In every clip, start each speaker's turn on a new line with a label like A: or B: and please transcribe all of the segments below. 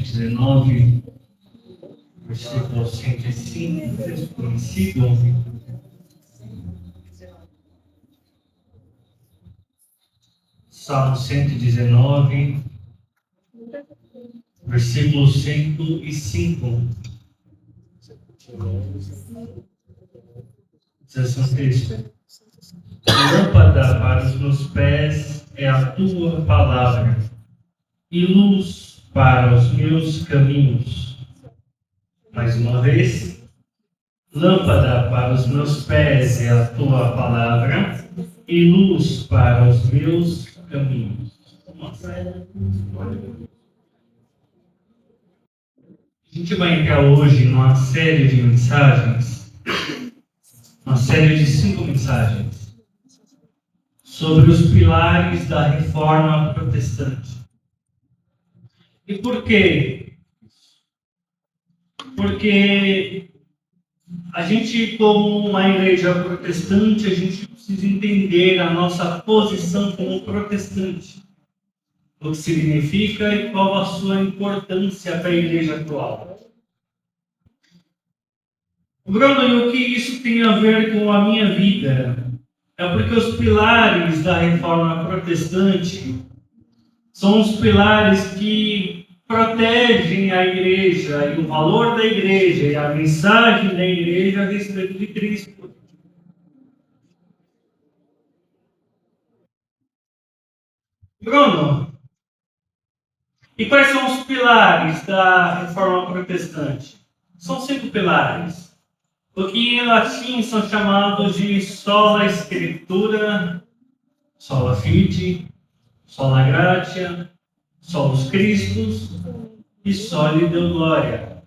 A: 119, versículo 105, texto conhecido. Salmo 119, versículo 105. Diz assim o texto: lâmpada para os meus pés é a tua palavra, e luz para os meus caminhos. Mais uma vez, lâmpada para os meus pés é a tua palavra, e luz para os meus caminhos. A gente vai entrar hoje numa série de mensagens, uma série de 5 mensagens, sobre os pilares da Reforma Protestante. E por quê? Porque a gente, como uma igreja protestante, a gente precisa entender a nossa posição como protestante. O que significa e qual a sua importância para a igreja atual. Bruno, e o que isso tem a ver com a minha vida? É porque os pilares da Reforma Protestante são os pilares que protegem a igreja e o valor da igreja e a mensagem da igreja a respeito de Cristo. Bruno, e quais são os pilares da Reforma Protestante? São 5 pilares. O que em latim são chamados de sola scriptura, sola fide, sola gratia, solus Christus e soli Deo gloria.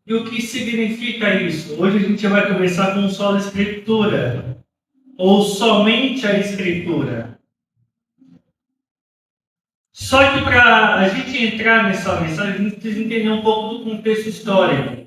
A: E o que significa isso? Hoje a gente vai começar com sola escritura, ou somente a escritura. Só que para a gente entrar nessa mensagem, a gente precisa entender um pouco do contexto histórico.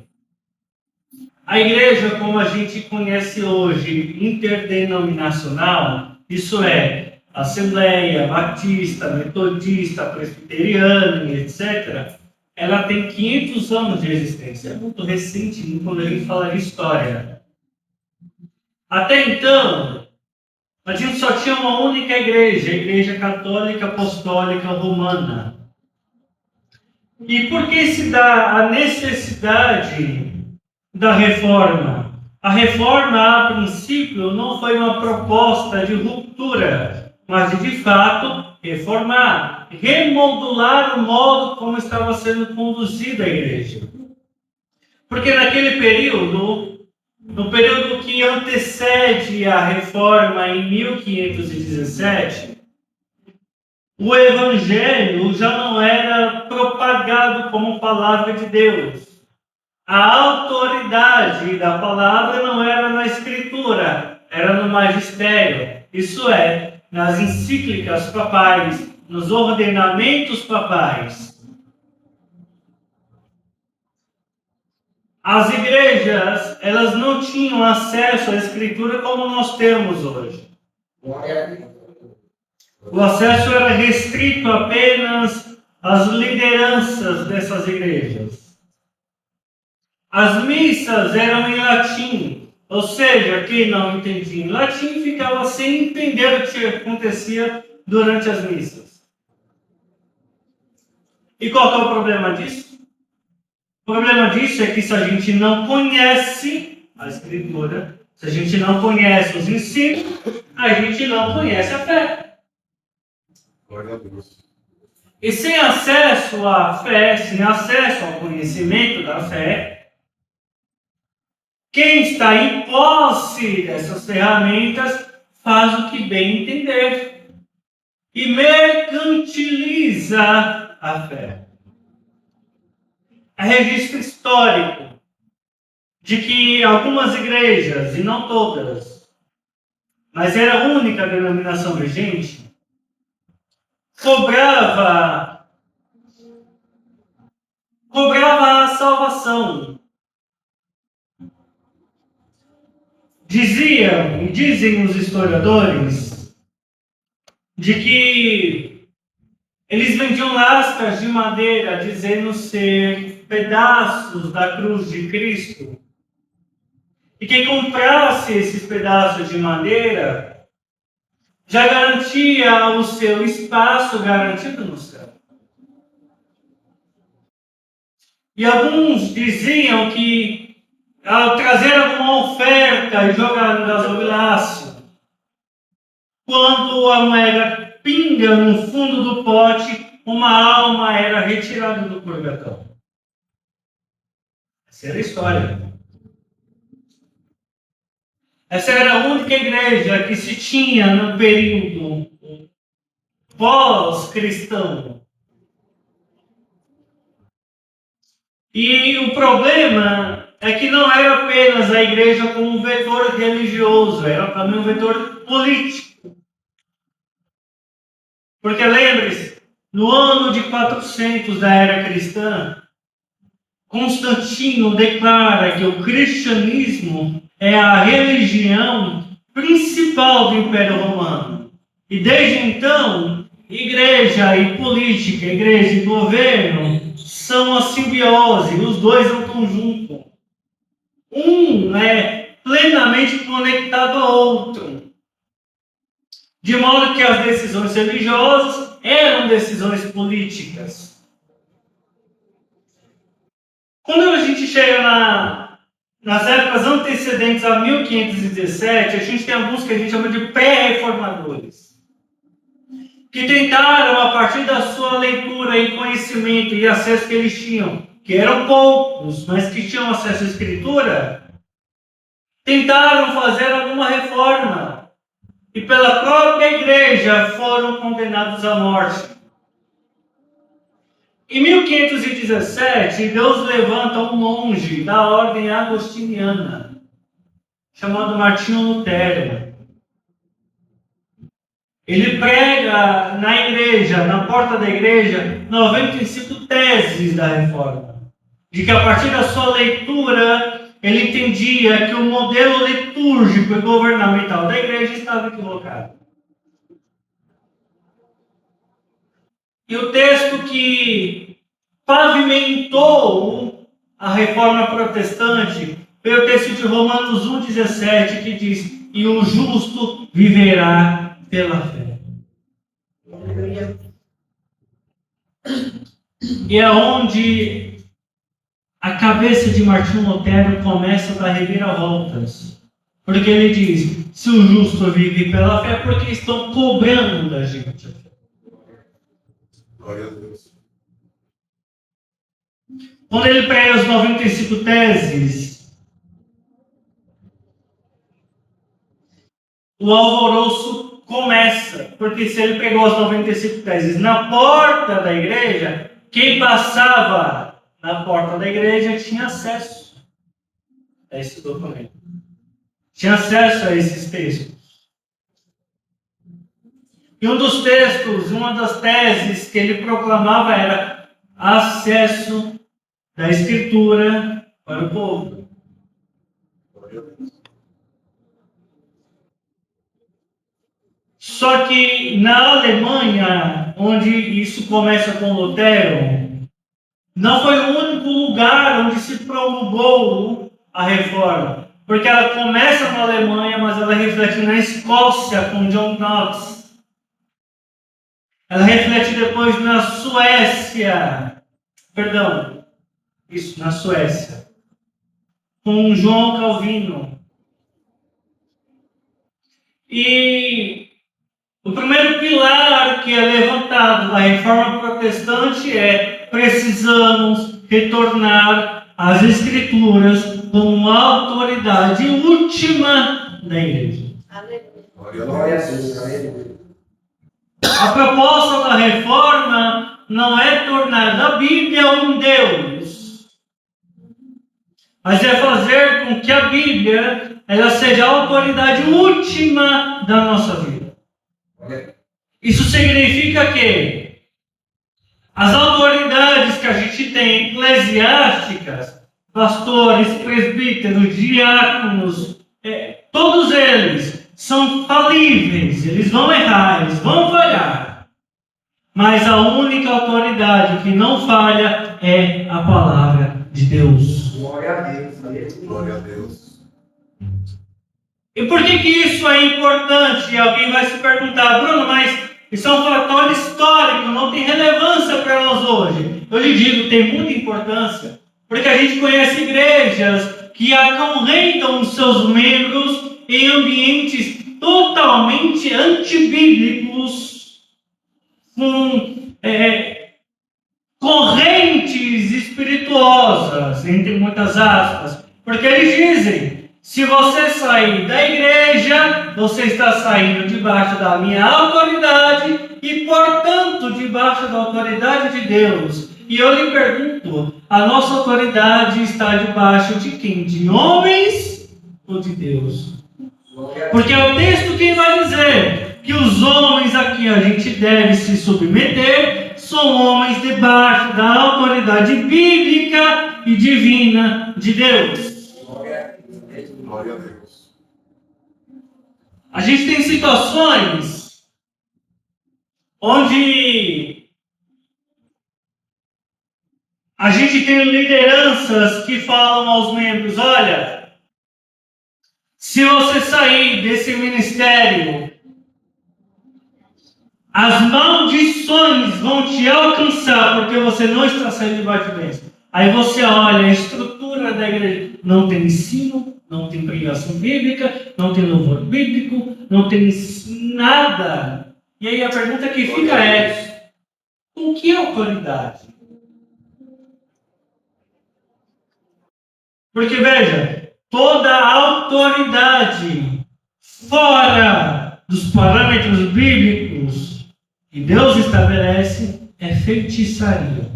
A: A igreja, como a gente conhece hoje, interdenominacional, isso é, Assembleia, Batista, Metodista, Presbiteriana, etc., ela tem 500 anos de existência. É muito recente quando a gente fala de história. Até então, a gente só tinha uma única igreja, a Igreja Católica Apostólica Romana. E por que se dá a necessidade da reforma? A reforma, a princípio, não foi uma proposta de ruptura, mas de fato, reformar, remodular o modo como estava sendo conduzida a igreja. Porque naquele período, no período que antecede a reforma em 1517, o evangelho já não era propagado como palavra de Deus. A autoridade da palavra não era na escritura, era no magistério. Isso é, nas encíclicas papais, nos ordenamentos papais. As igrejas, elas não tinham acesso à escritura como nós temos hoje. O acesso era restrito apenas às lideranças dessas igrejas. As missas eram em latim, ou seja, quem não entendia em latim ficava sem entender o que acontecia durante as missas. E qual é o problema disso? O problema disso é que se a gente não conhece a Escritura, se a gente não conhece os ensinos, a gente não conhece a fé.
B: Glória a Deus.
A: E sem acesso à fé, sem acesso ao conhecimento da fé, quem está em posse dessas ferramentas faz o que bem entender e mercantiliza a fé. É registro histórico de que algumas igrejas, e não todas, mas era a única denominação vigente, cobrava a salvação. Diziam, e dizem os historiadores, de que Eles vendiam lascas de madeira, dizendo ser pedaços da cruz de Cristo. E quem comprasse esses pedaços de madeira já garantia o seu espaço garantido no céu. E alguns diziam que, ao trazer alguma oferta e jogar no gasofilácio, quando a moeda pinga no fundo do pote, uma alma era retirada do purgatório. Essa era a história. Essa era a única igreja que se tinha no período pós-cristão. E o problema é que não era apenas a igreja como um vetor religioso, era também um vetor político. Porque lembre-se, no ano de 400 da era cristã, Constantino declara que o cristianismo é a religião principal do Império Romano. E desde então, igreja e política, igreja e governo, são a simbiose, os dois em conjunto. Um é plenamente conectado ao outro. De modo que as decisões religiosas eram decisões políticas. Quando a gente chega nas épocas antecedentes a 1517, a gente tem alguns que a gente chama de pré-reformadores, que tentaram, a partir da sua leitura e conhecimento e acesso que eles tinham, que eram poucos, mas que tinham acesso à Escritura, tentaram fazer alguma reforma. E pela própria igreja foram condenados à morte. Em 1517, Deus levanta um monge da ordem agostiniana, chamado Martinho Lutero. Ele prega na igreja, na porta da igreja, 95 teses da reforma. De que a partir da sua leitura, ele entendia que o modelo litúrgico e governamental da igreja estava equivocado. E o texto que pavimentou a reforma protestante foi o texto de Romanos 1,17, que diz: e o justo viverá pela fé. E é onde a cabeça de Martinho Lutero começa a dar reviravoltas. Porque ele diz: se o justo vive pela fé, porque estão cobrando da gente a fé.
B: Glória a Deus.
A: Quando ele prega as 95 teses, o alvoroço começa. Porque se ele pregou as 95 teses na porta da igreja, quem passava na porta da igreja tinha acesso a esse documento. Tinha acesso a esses textos. E um dos textos, uma das teses que ele proclamava era acesso da Escritura para o povo. Só que na Alemanha, onde isso começa com Lutero, não foi o único lugar onde se promulgou a reforma. Porque ela começa na Alemanha, mas ela reflete na Escócia com John Knox. Ela reflete depois na Suécia. Na Suécia. Com João Calvino. E o primeiro pilar que é levantado na reforma protestante é: precisamos retornar às Escrituras como a autoridade última da igreja.
B: Glória a Deus.
A: A proposta da reforma não é tornar a Bíblia um Deus, mas é fazer com que a Bíblia ela seja a autoridade última da nossa vida. Isso significa que as autoridades que a gente tem eclesiásticas, pastores, presbíteros, diáconos, todos eles são falíveis, eles vão errar, eles vão falhar. mas a única autoridade que não falha é a palavra de Deus.
B: Glória a Deus. Glória a Deus.
A: E por que isso é importante? E alguém vai se perguntar, Bruno, mas isso é um fator histórico, não tem relevância para nós hoje. Eu lhe digo, tem muita importância, porque a gente conhece igrejas que acorrentam os seus membros em ambientes totalmente antibíblicos, com correntes espirituosas, entre muitas aspas, porque eles dizem: se você sair da igreja, você está saindo debaixo da minha autoridade e, portanto, debaixo da autoridade de Deus. E eu lhe pergunto, a nossa autoridade está debaixo de quem? De homens ou de Deus? Porque é o texto que vai dizer que os homens a quem a gente deve se submeter são homens debaixo da autoridade bíblica e divina de Deus.
B: Glória a Deus.
A: A gente tem situações onde a gente tem lideranças que falam aos membros: olha, se você sair desse ministério, as maldições vão te alcançar, porque você não está saindo debaixo de bênção. Aí você olha a estrutura da igreja, não tem ensino, não tem pregação bíblica, não tem louvor bíblico, não tem nada. E aí a pergunta que fica é: com que autoridade? Porque veja, toda autoridade fora dos parâmetros bíblicos que Deus estabelece é feitiçaria.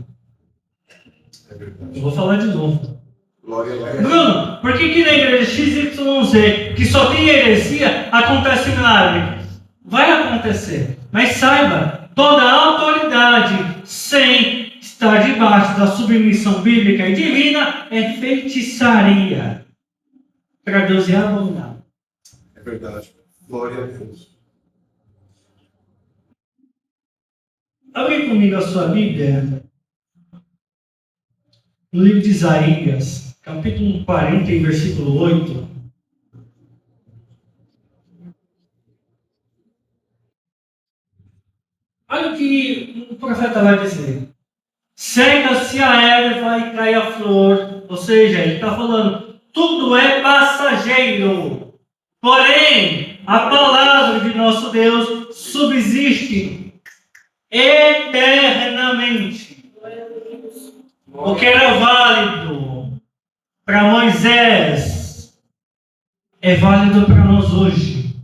A: Eu vou falar de novo.
B: Glória a Deus.
A: Bruno, por que na igreja XYZ, que só tem heresia, acontece milagre? Vai acontecer. Mas saiba, toda autoridade sem estar debaixo da submissão bíblica e divina é feitiçaria. Para Deus é abominável.
B: É verdade. Glória a Deus.
A: Abre comigo a sua Bíblia. No livro de Isaías, capítulo 40, versículo 8. Olha o que o profeta vai dizer. Seca-se a erva e cai a flor. Ou seja, ele está falando, tudo é passageiro. Porém, a palavra de nosso Deus subsiste eternamente. O que era válido para Moisés é válido para nós hoje,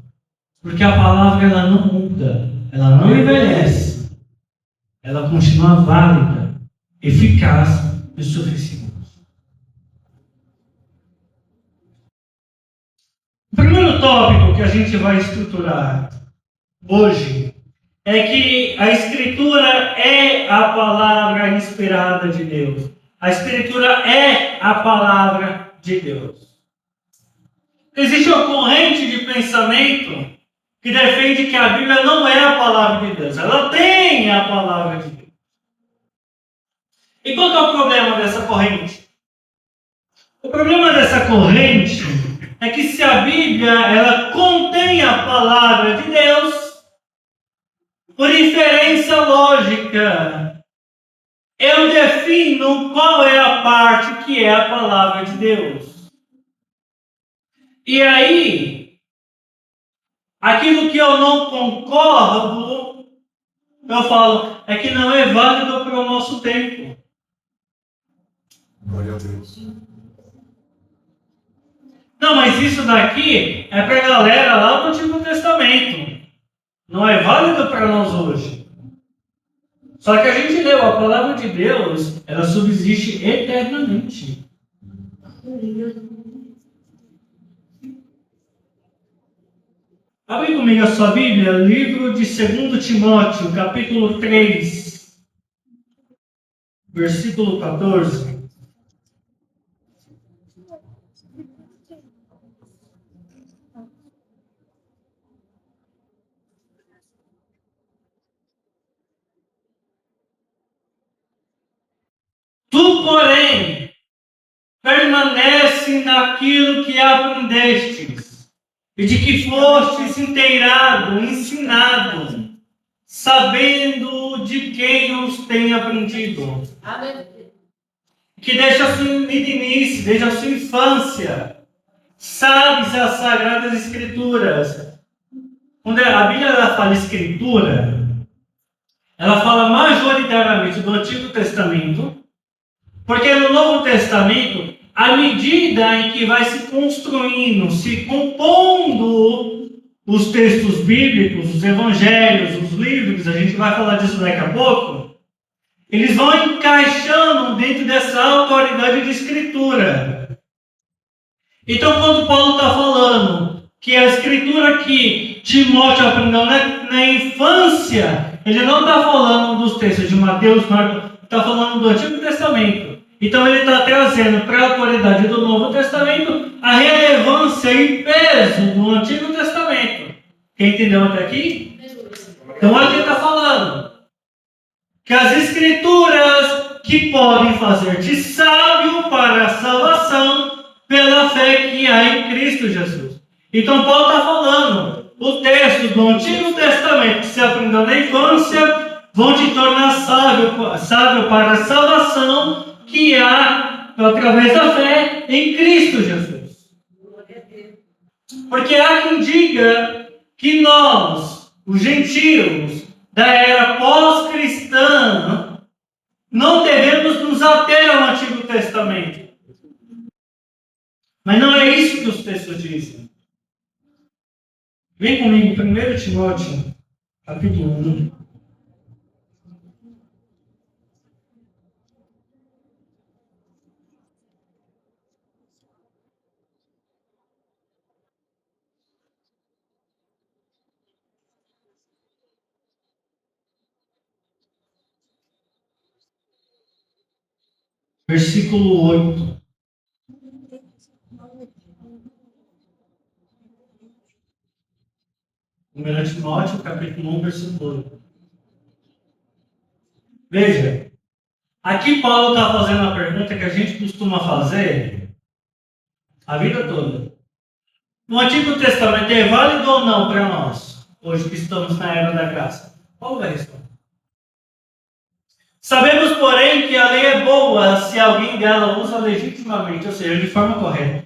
A: porque a palavra ela não muda, ela não envelhece, ela continua válida, eficaz e suficiente. O primeiro tópico que a gente vai estruturar hoje é que a Escritura é a palavra inspirada de Deus. A Escritura é a palavra de Deus. Existe uma corrente de pensamento que defende que a Bíblia não é a palavra de Deus. Ela tem a palavra de Deus. E qual é o problema dessa corrente? O problema dessa corrente é que se a Bíblia ela contém a palavra de Deus, por inferência lógica, eu defino qual é a parte que é a palavra de Deus. E aí, aquilo que eu não concordo, eu falo, é que não é válido para o nosso tempo.
B: Glória a Deus.
A: Não, mas isso daqui é para a galera lá do Antigo Testamento. Não é válido para nós hoje. Só que a gente leu, a palavra de Deus, ela subsiste eternamente. Abre comigo a sua Bíblia, livro de 2 Timóteo, capítulo 3, versículo 14. Fortalece naquilo que aprendestes, e de que fostes inteirado, ensinado, sabendo de quem os tem aprendido.
C: Amém.
A: Que desde a sua meninice, desde a sua infância, sabes as Sagradas Escrituras. Quando a Bíblia ela fala Escritura, ela fala majoritariamente do Antigo Testamento, porque no Novo Testamento, à medida em que vai se construindo, se compondo os textos bíblicos, os evangelhos, os livros, a gente vai falar disso daqui a pouco, eles vão encaixando dentro dessa autoridade de Escritura. Então, quando Paulo está falando que a Escritura que Timóteo aprendeu na infância, ele não está falando dos textos de Mateus, Marcos, está falando do Antigo Testamento. Então, ele está trazendo para a autoridade do Novo Testamento a relevância e peso do Antigo Testamento. Quem entendeu até aqui? Então, olha o que ele está falando. Que as Escrituras que podem fazer-te sábio para a salvação pela fé que há em Cristo Jesus. Então Paulo está falando, o texto do Antigo Testamento que se aprendeu na infância vão te tornar sábio para a salvação que há através da fé em Cristo Jesus. Porque há quem diga que nós, os gentios, da era pós-cristã, não devemos nos ater ao Antigo Testamento. Mas não é isso que os textos dizem. Vem comigo, 1 Timóteo, capítulo 1. Versículo 8. Primeiro Timóteo, capítulo 1, versículo 8. Veja, aqui Paulo está fazendo a pergunta que a gente costuma fazer a vida toda. No Antigo Testamento é válido ou não para nós, hoje que estamos na era da graça? Paulo vai responder. Sabemos, porém, que a lei é boa se alguém dela usa legitimamente, ou seja, de forma correta.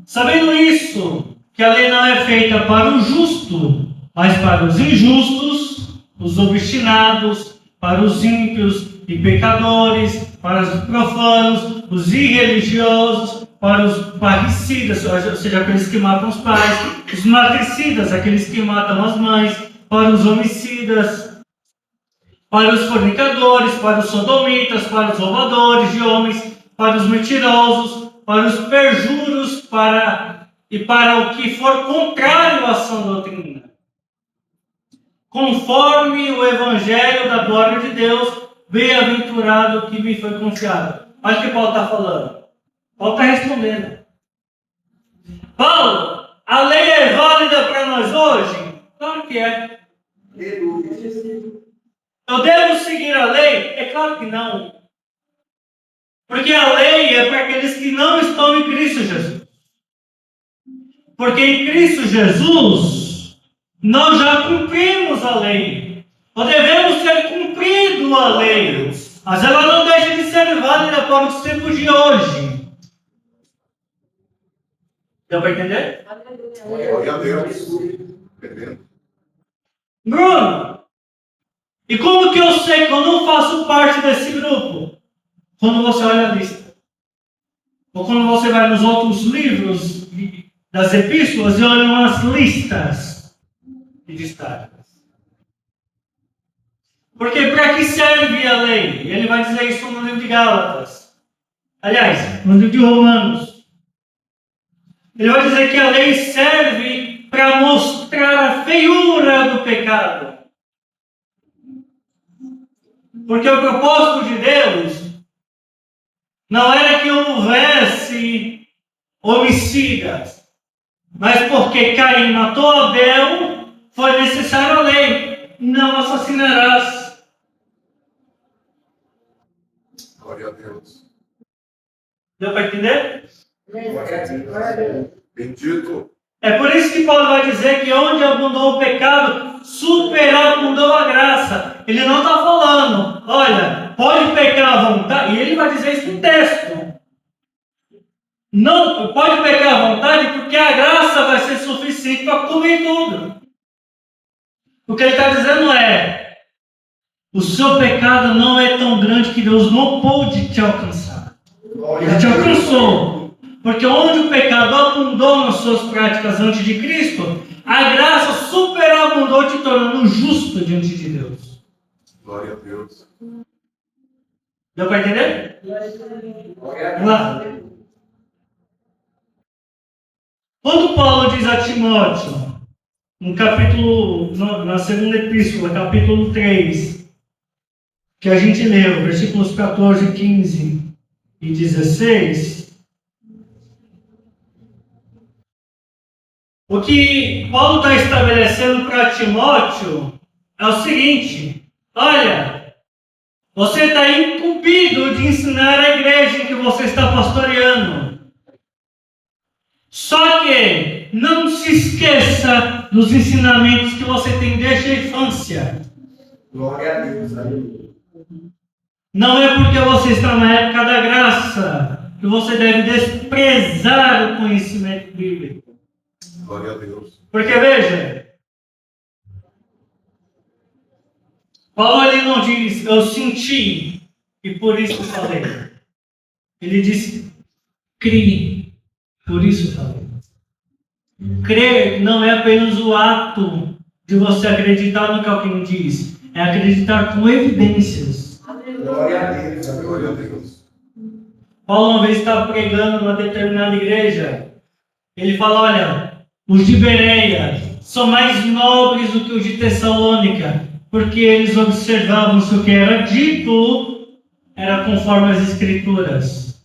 A: Sabendo isso, que a lei não é feita para o justo, mas para os injustos, os obstinados, para os ímpios e pecadores, para os profanos, os irreligiosos, para os parricidas, ou seja, aqueles que matam os pais, os matricidas, aqueles que matam as mães, para os homicidas, para os fornicadores, para os sodomitas, para os roubadores de homens, para os mentirosos, para os perjuros, para o que for contrário à sã doutrina. Conforme o Evangelho da glória de Deus, bem-aventurado que me foi confiado. Olha o que Paulo está falando. Paulo está respondendo. Paulo, a lei é válida para nós hoje? Claro que é. Eu devo seguir a lei? É claro que não. Porque a lei é para aqueles que não estão em Cristo Jesus. Porque em Cristo Jesus, nós já cumprimos a lei. Nós devemos ter cumprido a lei. Mas ela não deixa de ser válida para os tempos de hoje. Deu para entender?
B: Glória a Deus. Entendendo?
A: Bruno, e como que eu sei que eu não faço parte desse grupo? Quando você olha a lista. Ou quando você vai nos outros livros das epístolas e olha as listas de destaques. Porque para que serve a lei? Ele vai dizer isso no livro de Gálatas. Aliás, no livro de Romanos. Ele vai dizer que a lei serve para mostrar a feiura do pecado. Porque o propósito de Deus não era que houvesse homicidas, mas porque Caim matou Abel, foi necessária a lei. Não assassinarás.
B: Glória a Deus.
A: Deu para entender?
B: Bendito.
A: É por isso que Paulo vai dizer que onde abundou o pecado, superabundou a graça. Ele não está falando, olha, pode pecar à vontade, e ele vai dizer isso no texto. Não, pode pecar à vontade porque a graça vai ser suficiente para cobrir tudo. O que ele está dizendo é, o seu pecado não é tão grande que Deus não pôde te alcançar. Ele te alcançou. Porque onde o pecado abundou nas suas práticas antes de Cristo, a graça superabundou, te tornando justo diante de Deus.
B: Glória a Deus.
A: Deu para entender? Vamos lá. Quando Paulo diz a Timóteo, no capítulo, na segunda epístola, capítulo 3, que a gente leu, versículos 14, 15 e 16, o que Paulo está estabelecendo para Timóteo é o seguinte: olha, você está incumbido de ensinar a igreja em que você está pastoreando. Só que não se esqueça dos ensinamentos que você tem desde a infância.
B: Glória a Deus.
A: Não é porque você está na época da graça que você deve desprezar o conhecimento bíblico.
B: Glória a Deus.
A: Porque veja, Paulo ele não diz, eu senti e por isso falei. Ele diz, criei, por isso falei. Crer não é apenas o ato de você acreditar no que alguém diz, é acreditar com evidências.
B: Glória a Deus. Glória a Deus.
A: Paulo uma vez estava pregando numa determinada igreja, ele fala, olha, os de Bereia são mais nobres do que os de Tessalônica, porque eles observavam se o que era dito era conforme as Escrituras.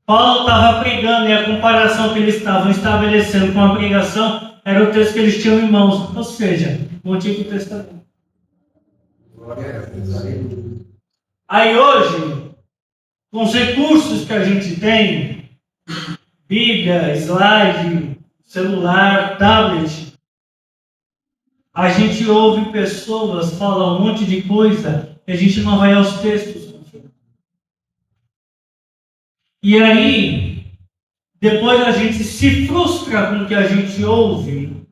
A: Paulo estava pregando e a comparação que eles estavam estabelecendo com a pregação era o texto que eles tinham em mãos, ou seja, o Antigo Testamento.
B: Glória a Deus.
A: Aí hoje, com os recursos que a gente tem, Bíblia, slide, celular, tablet, a gente ouve pessoas falar um monte de coisa e a gente não vai aos textos. E aí, depois a gente se frustra com o que a gente ouve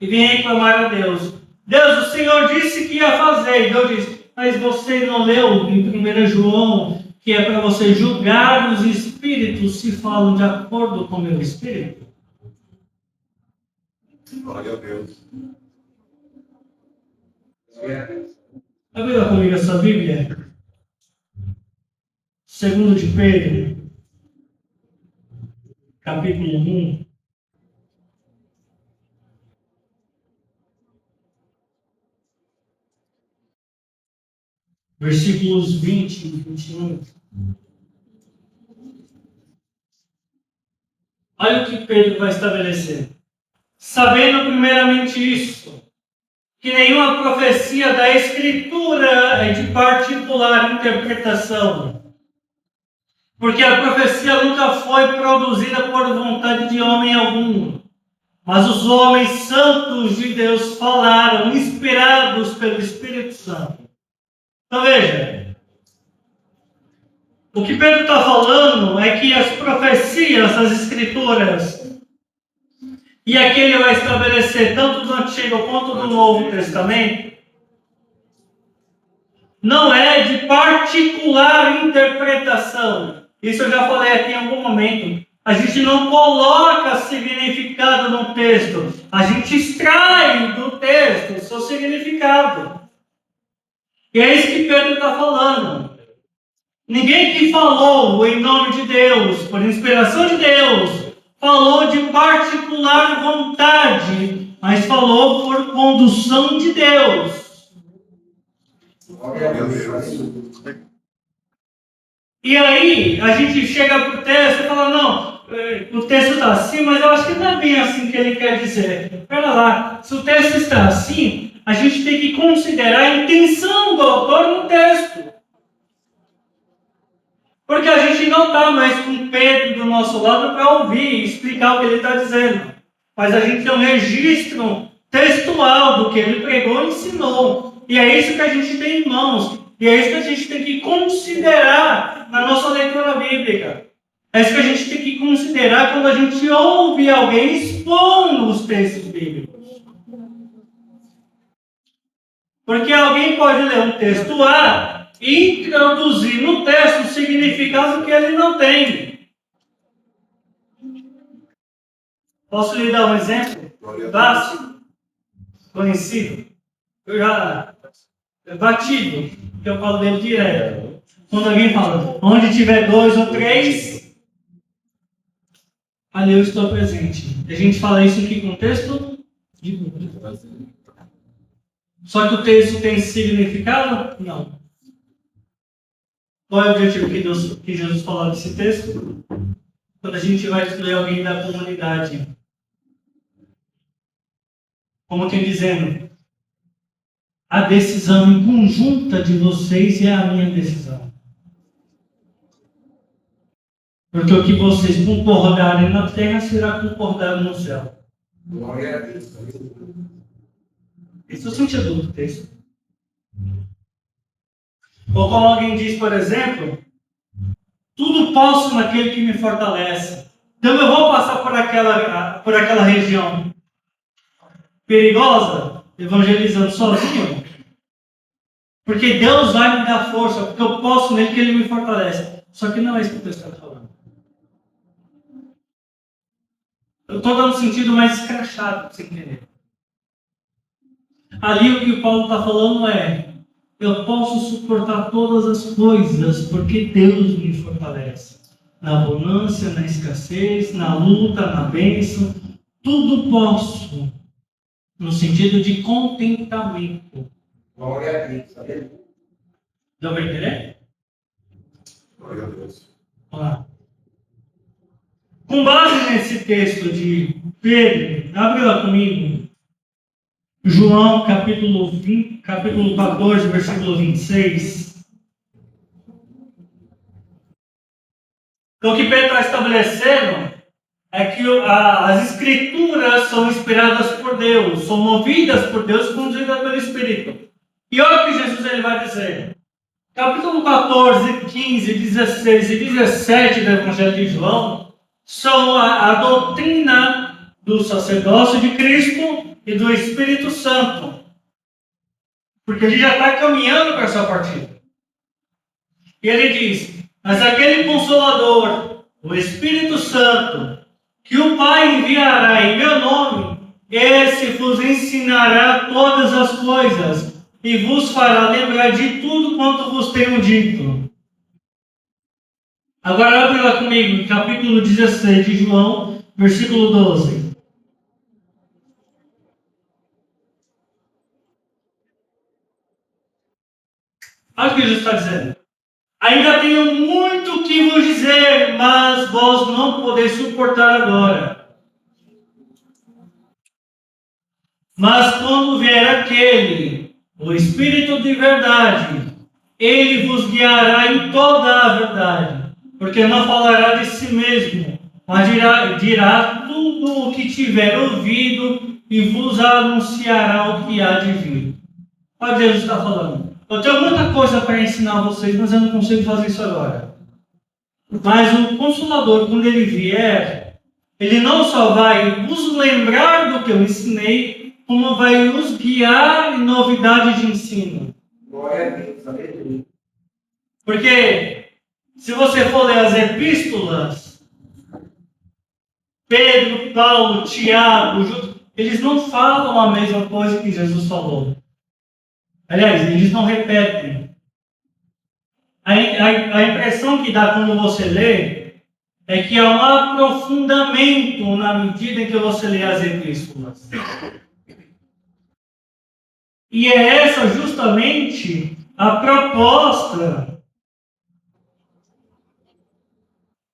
A: e vem reclamar a Deus. Deus, o Senhor disse que ia fazer. E Deus diz, mas você não leu em 1 João que é para você julgar os espíritos se falam de acordo com o meu espírito?
B: Glória a Deus.
A: Abre comigo essa Bíblia. 2 de Pedro, capítulo 1. Versículos 20 e 21. Olha o que Pedro vai estabelecer. Sabendo primeiramente isso, que nenhuma profecia da Escritura é de particular interpretação, porque a profecia nunca foi produzida por vontade de homem algum, mas os homens santos de Deus falaram, inspirados pelo Espírito Santo. Então veja, o que Pedro está falando é que as profecias, as Escrituras, e aqui ele vai estabelecer tanto do Antigo quanto do Novo Testamento, não é de particular interpretação. Isso eu já falei aqui em algum momento. A gente não coloca significado no texto, a gente extrai do texto o seu significado. E é isso que Pedro está falando. Ninguém que falou em nome de Deus, por inspiração de Deus, falou de particular vontade, mas falou por condução de Deus.
B: Glória a Deus.
A: E aí, a gente chega para o texto e fala, não, o texto está assim, mas eu acho que não é bem assim que ele quer dizer. Espera lá, se o texto está assim, a gente tem que considerar a intenção do autor no texto. Porque a gente não está mais com Pedro do nosso lado para ouvir e explicar o que ele está dizendo. Mas a gente tem um registro textual do que ele pregou e ensinou. E é isso que a gente tem em mãos. E é isso que a gente tem que considerar na nossa leitura bíblica. É isso que a gente tem que considerar quando a gente ouve alguém expondo os textos bíblicos. Porque alguém pode ler um texto A e introduzir no texto o significado que ele não tem. Posso lhe dar um exemplo básico, conhecido? Eu já batido, que eu falo dele direto. Quando alguém fala, onde tiver 2 ou 3, ali eu estou presente. A gente fala isso em que contexto? Só que o texto tem significado? Não. Qual é o objetivo que Jesus falou desse texto? Quando a gente vai excluir alguém da comunidade. Como quem dizendo, a decisão conjunta de vocês é a minha decisão. Porque o que vocês concordarem na terra será concordado no céu.
B: Glória a Deus.
A: Esse é o sentido do texto. Ou como alguém diz, por exemplo, tudo posso naquele que me fortalece. Então eu vou passar por aquela região perigosa, evangelizando sozinho, porque Deus vai me dar força, porque eu posso nele que ele me fortalece. Só que não é isso que o texto está falando. Eu estou dando um sentido mais escrachado para você entender. Ali o que o Paulo está falando é: eu posso suportar todas as coisas porque Deus me fortalece. Na abundância, na escassez, na luta, na bênção, tudo posso. No sentido de contentamento.
B: Glória a Deus.
A: Deu para entender?
B: Glória a Deus.
A: Vamos lá. Com base nesse texto de Pedro, abre lá comigo. João, capítulo 14, versículo 26. Então, o que Pedro está estabelecendo é que as Escrituras são inspiradas por Deus, são movidas por Deus, conduzidas pelo Espírito. E olha o que Jesus ele vai dizer. Capítulo 14, 15, 16 e 17 do Evangelho de João são a doutrina do sacerdócio de Cristo e do Espírito Santo. Porque ele já está caminhando para essa partida. E ele diz, mas aquele Consolador, o Espírito Santo, que o Pai enviará em meu nome, esse vos ensinará todas as coisas e vos fará lembrar de tudo quanto vos tenho dito. Agora abre lá comigo, capítulo 16 de João, versículo 12. Olha o que Jesus está dizendo. Ainda tenho muito que vos dizer, mas vós não podeis suportar agora. Mas quando vier aquele, o Espírito de verdade, ele vos guiará em toda a verdade, porque não falará de si mesmo, mas dirá tudo o que tiver ouvido e vos anunciará o que há de vir. Olha o que Jesus está falando. Eu tenho muita coisa para ensinar vocês, mas eu não consigo fazer isso agora. Mas o Consolador, quando ele vier, ele não só vai vos lembrar do que eu ensinei, como vai os guiar em novidade de ensino.
B: Glória a Deus. Aleluia.
A: Porque, se você for ler as epístolas, Pedro, Paulo, Tiago, eles não falam a mesma coisa que Jesus falou. Aliás, eles não repetem. A impressão que dá quando você lê é que há um aprofundamento na medida em que você lê as epístolas. E é essa justamente a proposta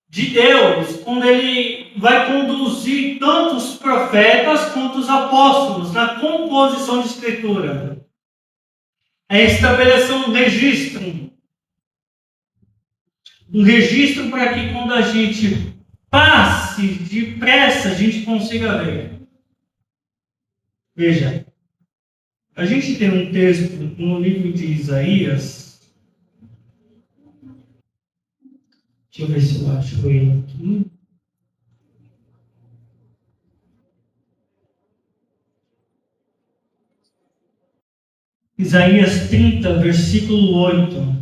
A: de Deus, quando Ele vai conduzir tanto os profetas quanto os apóstolos na composição de Escritura. É estabelecer um registro Um registro para que quando a gente passe depressa, a gente consiga ver. Veja, a gente tem um texto no livro de Isaías. Deixa eu ver se eu acho ele aqui. Isaías 30, versículo 8.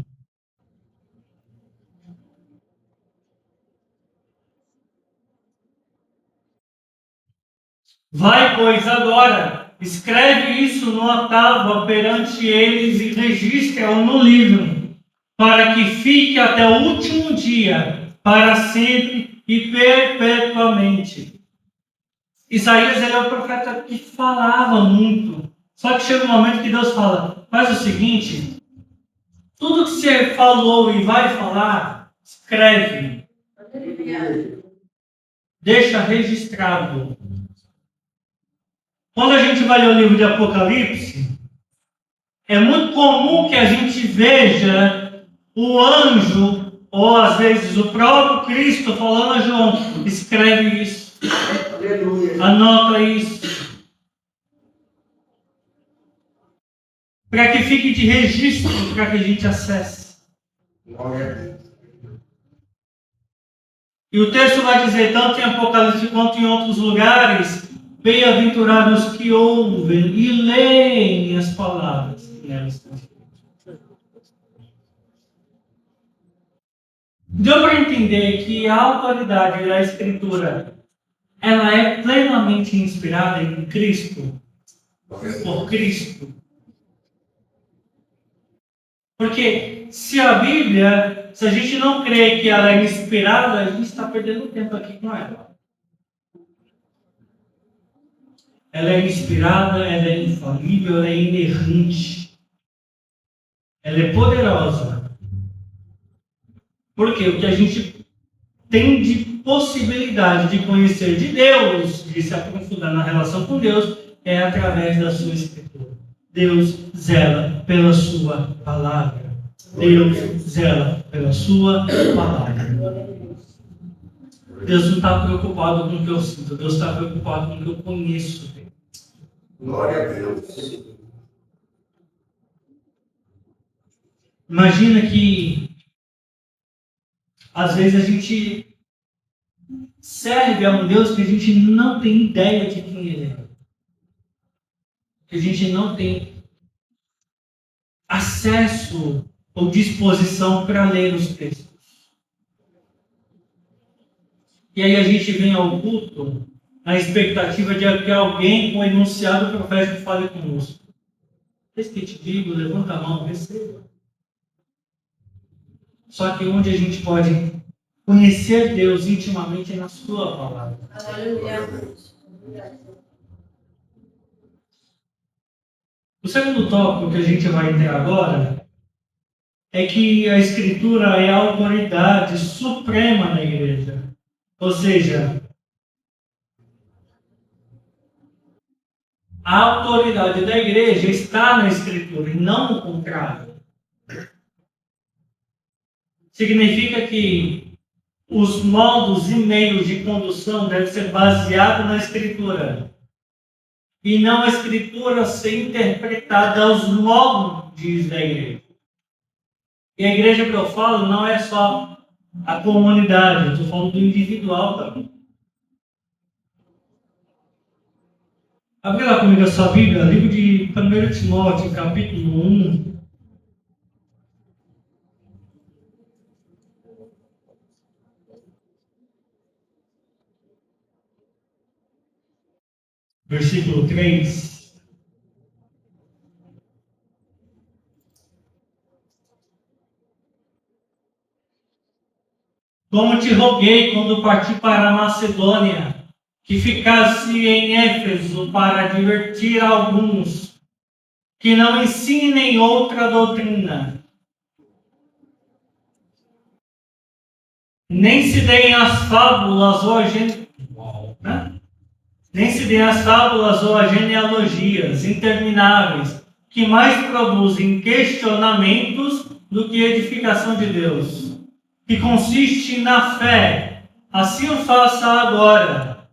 A: Vai, pois, agora, escreve isso numa tábua perante eles e registra-o no livro, para que fique até o último dia, para sempre e perpetuamente. Isaías ele é um profeta que falava muito. Só que chega um momento que Deus fala, faz o seguinte, tudo que você falou e vai falar, escreve. Deixa registrado. Quando a gente vai ler o livro de Apocalipse, é muito comum que a gente veja o anjo, ou às vezes o próprio Cristo, falando a João, escreve isso, anota isso, para que fique de registro, para que a gente acesse. E o texto vai dizer, tanto em Apocalipse quanto em outros lugares, bem-aventurados que ouvem e leem as palavras que nelas estão escritas. Deu para entender que a autoridade da Escritura ela é plenamente inspirada em Cristo, por Cristo. Porque se a Bíblia, se a gente não crê que ela é inspirada, a gente está perdendo tempo aqui com ela. Ela é inspirada, ela é infalível, ela é inerrante. Ela é poderosa. Porque o que a gente tem de possibilidade de conhecer de Deus, de se aprofundar na relação com Deus, é através da sua Escritura. Deus zela pela sua palavra. Deus zela pela sua palavra. Deus não está preocupado com o que eu sinto. Deus está preocupado com o que eu conheço.
B: Glória a Deus.
A: Imagina que às vezes a gente serve a um Deus que a gente não tem ideia de quem Ele é. Que a gente não tem acesso ou disposição para ler os textos. E aí a gente vem ao culto na expectativa de que alguém com o enunciado profético fale conosco. Esse que te digo, levanta a mão, receba. Só que onde a gente pode conhecer Deus intimamente é na sua palavra.
B: Aleluia.
A: O segundo tópico que a gente vai entrar agora é que a Escritura é a autoridade suprema da igreja. Ou seja, a autoridade da igreja está na Escritura e não o contrário. Significa que os modos e meios de condução devem ser baseados na Escritura. E não a Escritura ser interpretada aos moldes da igreja. E a igreja que eu falo não é só a comunidade, eu estou falando do individual também. Abre lá comigo a sua Bíblia, livro de 1 Timóteo, capítulo 1. Versículo 3. Como te roguei quando parti para a Macedônia, que ficasse em Éfeso para advertir alguns que não ensinem outra doutrina, nem se deem as fábulas ou as genealogias intermináveis, que mais produzem questionamentos do que edificação de Deus. que consiste na fé. Assim o faça agora.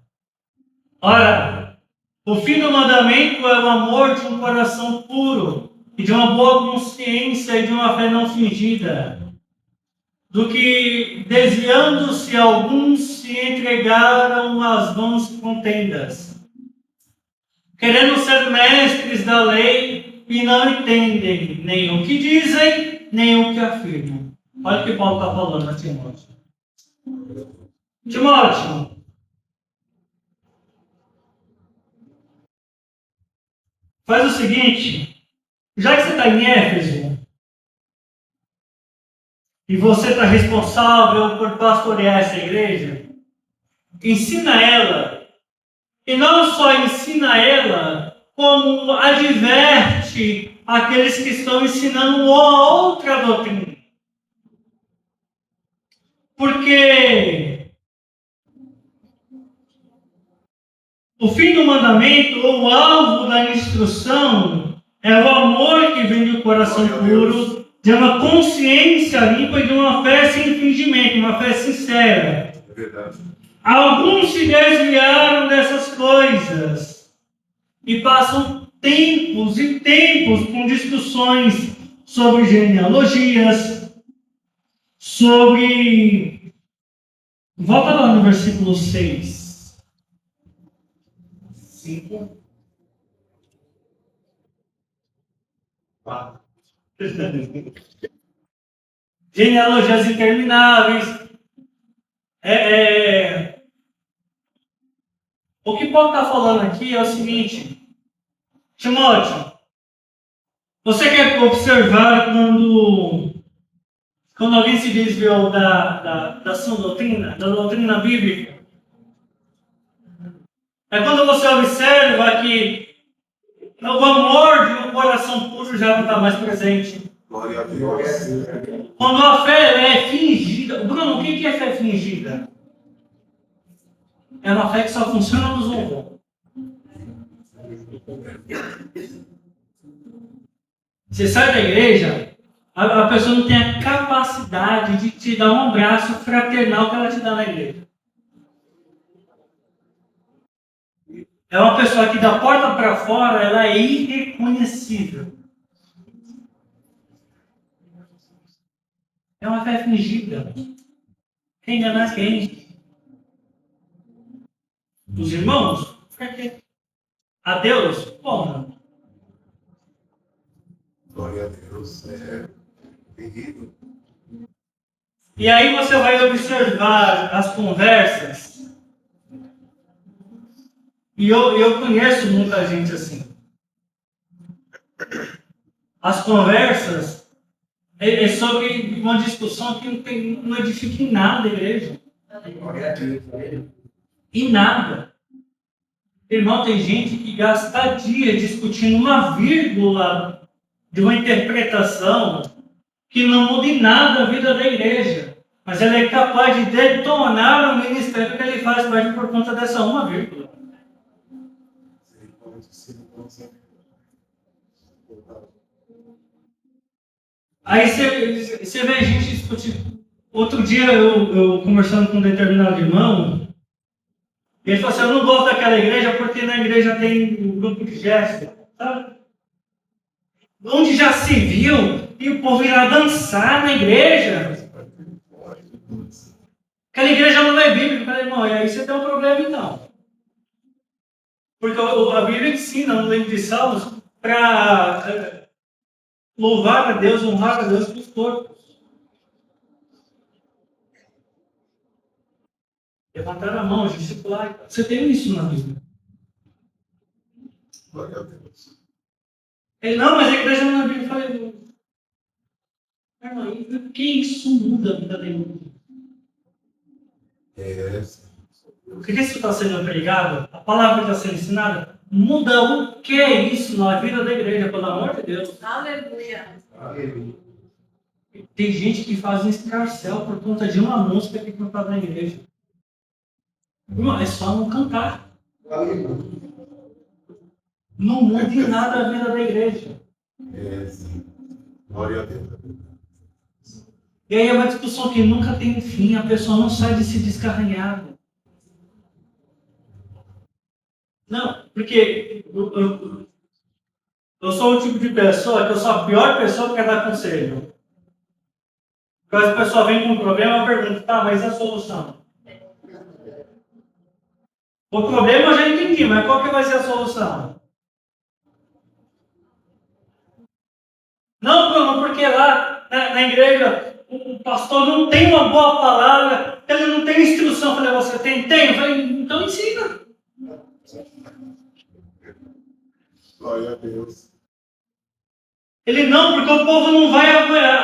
A: Ora, o fim do mandamento é o amor de um coração puro e de uma boa consciência e de uma fé não fingida, do que, desviando-se alguns, se entregaram às vãs contendas, querendo ser mestres da lei e não entendem nem o que dizem, nem o que afirmam. Olha o que Paulo está falando a Timóteo. Timóteo, faz o seguinte, já que você está em Éfeso, e você está responsável por pastorear essa igreja, ensina ela, e não só ensina ela, como adverte aqueles que estão ensinando uma outra doutrina. Porque o fim do mandamento, ou o alvo da instrução, é o amor que vem do coração puro, de uma consciência limpa e de uma fé sem fingimento, uma fé sincera.
B: É verdade.
A: Alguns se desviaram dessas coisas e passam tempos e tempos com discussões sobre genealogias, sobre... Volta lá no versículo 6. 5. 4. Genealogias intermináveis. O que Paulo está falando aqui é o seguinte, Timóteo, você quer observar quando alguém se desviou da sua doutrina, da doutrina bíblica? É quando você observa que o amor de um coração puro já não está mais presente.
B: Glória a Deus.
A: Quando a fé é fingida. Bruno, o que é fé fingida? É uma fé que só funciona nos louvores. Você sai da igreja, a pessoa não tem a capacidade de te dar um abraço fraternal que ela te dá na igreja. É uma pessoa que da porta para fora, ela é irreconhecível. É uma fé fingida. Quer enganar quem? Os irmãos? Pra quê? A Deus? Porra.
B: Glória a Deus. É terrível.
A: E aí você vai observar as conversas. E eu conheço muita gente assim. As conversas é sobre uma discussão que não edifica em nada a igreja.
B: Glória a Deus.
A: Em nada. Irmão, tem gente que gasta dias discutindo uma vírgula de uma interpretação que não muda em nada a vida da igreja. Mas ela é capaz de detonar o ministério que ele faz parte por conta dessa uma vírgula. Aí você vê gente discutir. Outro dia eu conversando com um determinado irmão, ele falou assim, eu não gosto daquela igreja porque na igreja tem um grupo de gestos, sabe? Onde já se viu e o povo irá dançar na igreja. Aquela igreja não é bíblica. Eu falei, irmão, e aí você tem um problema então. Porque a Bíblia ensina no livro de Salmos para louvar a Deus, honrar a Deus com os corpos. Levantar a mão, gesticular. Você tem isso na Bíblia.
B: Glória a Deus.
A: Ele, não, mas a igreja não é Bíblia. Eu falei, irmão, o que isso muda a vida dele? O que isso está sendo pregado? A palavra que está sendo ensinada? Muda o que é isso na vida da igreja, pelo amor de Deus.
C: Aleluia.
B: Aleluia.
A: Tem gente que faz um escarcéu por conta de uma música que é cantada na igreja. Irmão, é só não cantar.
B: Aleluia.
A: Não muda em nada a vida da igreja.
B: Sim. Glória a Deus.
A: E aí é uma discussão que nunca tem fim, a pessoa não sai de si descarranhada. Não, porque eu sou o tipo de pessoa que eu sou a pior pessoa que quer dar conselho. Quando a pessoa vem com um problema, eu pergunto, tá, mas e a solução? O problema eu já entendi, mas qual que vai ser a solução? Não, Bruno, porque lá na igreja o pastor não tem uma boa palavra, ele não tem instrução. Eu falei, você tem? Tem. Eu falei, então ensina.
B: Glória a Deus.
A: Ele não, porque o povo não vai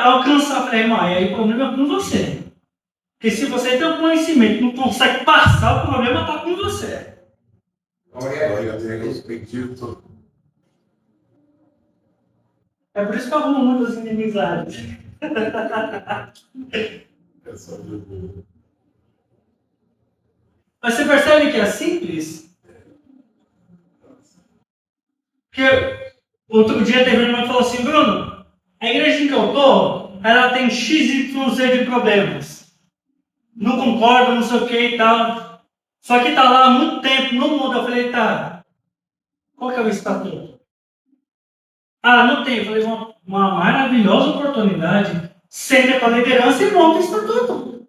A: alcançar. Eu falei, irmão, aí o problema é com você. Porque se você tem o conhecimento, não consegue passar, o problema está com você.
B: Glória a Deus, bendito.
A: É por isso que eu arrumo muitas inimizades.
B: É só Jesus.
A: Mas você percebe que é simples? Porque outro dia teve um irmão que falou assim, Bruno, a igreja em que eu estou, ela tem XYZ de problemas. Não concordo, não sei o que e tal. Só que está lá há muito tempo, não muda. Eu falei, tá, qual que é o estatuto? Ah, não tem. Eu falei, uma maravilhosa oportunidade. Senta para a liderança e monta o estatuto.